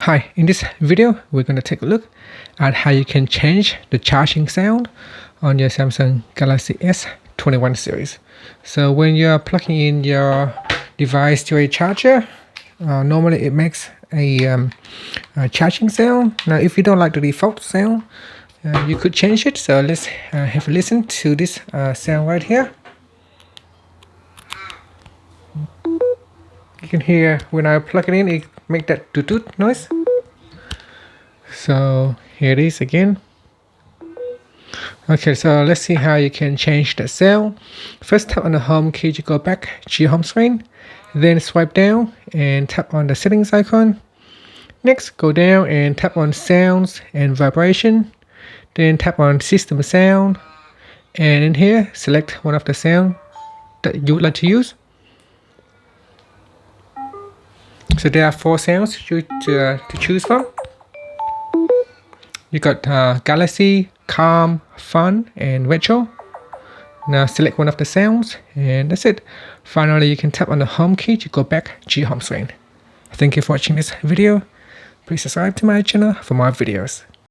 Hi, in this video, we're going to take a look at how you can change the charging sound on your Samsung Galaxy S21 series. So when you're plugging in your device to a charger, normally it makes a charging sound. Now, if you don't like the default sound, you could change it. So let's have a listen to this sound right here. You can hear when I plug it in, it make that toot noise. So here it is again. Okay, so let's see how you can change the sound. First, tap on the home key to go back to your home screen. Then swipe down and tap on the settings icon. Next, go down and tap on sounds and vibration. Then tap on system sound. And in here, select one of the sound that you would like to use. So there are 4 sounds to choose from. You got Galaxy, Calm, Fun, and Retro. Now select one of the sounds, and that's it. Finally, you can tap on the home key to go back to your home screen. Thank you for watching this video. Please subscribe to my channel for more videos.